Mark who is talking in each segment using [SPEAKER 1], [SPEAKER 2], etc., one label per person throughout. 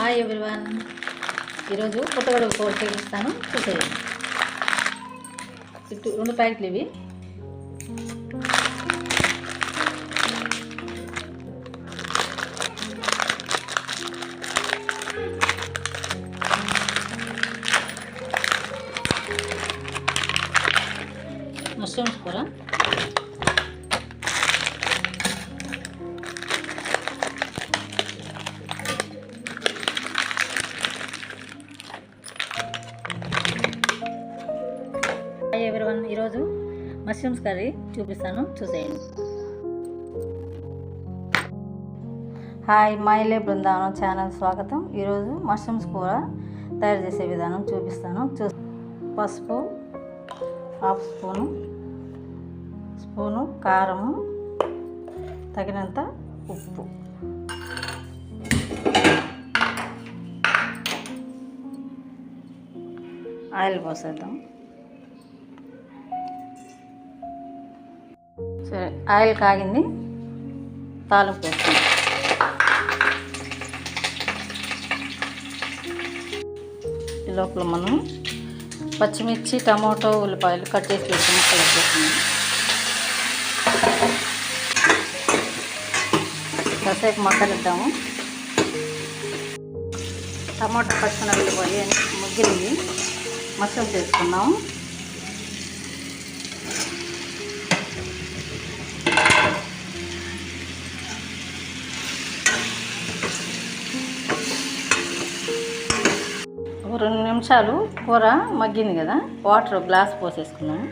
[SPEAKER 1] Hi everyone. ఈరోజు పుట్టగొడుగు కూర చేపిస్తాను, చూసేయండి. ఇటు 2 ప్యాకెట్లు ఇవి. మష్రూమ్స్ కూర, హాయ్ ఎవ్రీవన్. ఈరోజు మష్రూమ్స్ కర్రీ చూపిస్తాను, చూసేయండి. హాయ్, మా ఇల్లే బృందావనం ఛానల్ స్వాగతం. ఈరోజు మష్రూమ్స్ కూర తయారు చేసే విధానం చూపిస్తాను. పసుపు 1/2 స్పూను, కారము, తగినంత ఉప్పు, ఆయిల్ పోసేద్దాం. సరే, ఆయిల్ కాగింది, తాలింపు వేస్తాం. ఈ లోపల మనం పచ్చిమిర్చి, టమాటో, ఉల్లిపాయలు కట్ చేసి పెట్టుకుని కలర్ చేస్తున్నాం. కాసేపు మగ్గనిద్దాము. టమాటో, పచ్చిమిరపకాయలు, ఉల్లిపాయలు మగ్గినవి మసాలా చేసుకున్నాము. ఒక 2 నిమిషాలు కూర మగ్గింది కదా, వాటర్ గ్లాస్ పోసేసుకున్నాము.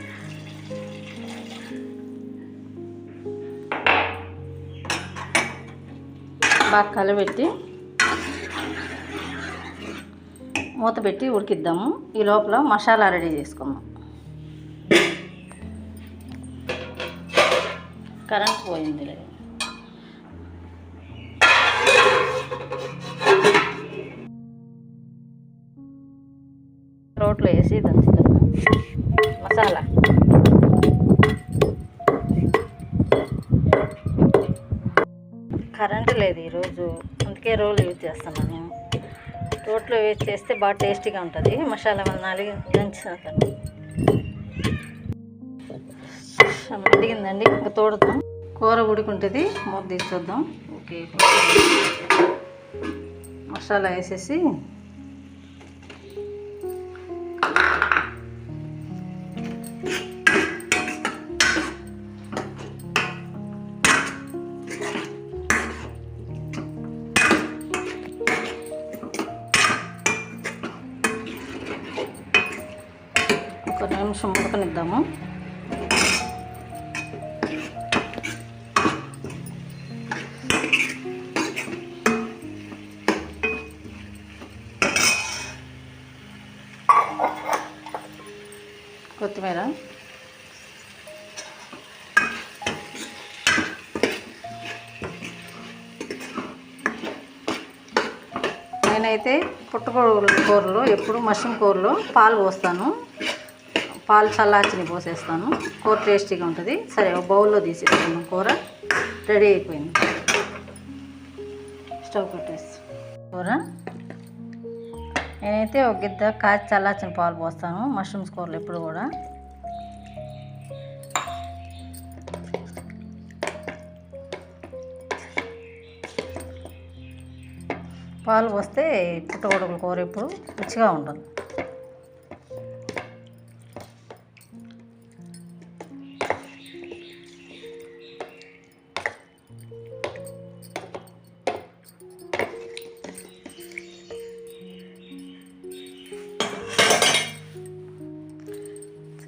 [SPEAKER 1] బాగా కలబెట్టి మూత పెట్టి ఉడికిద్దాము. ఈ లోపల మసాలా రెడీ చేసుకుందాం. కరెంట్ పోయింది లేదు. రోట్లో వేసి దంచుతాము మసాలా. కరెంట్ లేదు ఈరోజు, అందుకే రోలు యూజ్ చేస్తున్నాను నేను. రోట్లో యూజ్ చేస్తే బాగా టేస్టీగా ఉంటుంది. మసాలా నాలుగు దంచుతాను. అడిగిందండి, ఇంకా తోడుతాం. కూర ఉడికుంటుంది, మూత తీసి చూద్దాం. ఓకే, మసాలా వేసేసి ఒక నిమిషం ఉడకనిద్దాము. కొత్తిమీర, నేనైతే పుట్టగొడుగుల కూరలో ఎప్పుడు మష్రూమ్ కూరలో పాలు పోస్తాను. పాలు చల్లార్చిని పోసేస్తాను. కూర టేస్టీగా ఉంటుంది. సరే, ఒక బౌల్లో తీసేసుకున్నాం. కూర రెడీ అయిపోయింది. స్టవ్ పెట్టేసి కూర నేనైతే ఒక గిద్ద కాచి చల్లార్చిన పాలు పోస్తాను మష్రూమ్స్ కూరలో ఎప్పుడు కూడా. పాలు పోస్తే పుట్టగొడుగుల కూర ఎప్పుడు రుచిగా ఉంటుంది.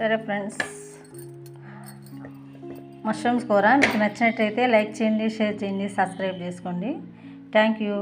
[SPEAKER 1] సరే ఫ్రెండ్స్, మష్రూమ్స్ కూర మీకు నచ్చినట్టయితే లైక్ చేయండి, షేర్ చేయండి, సబ్స్క్రైబ్ చేసుకోండి. Thank you.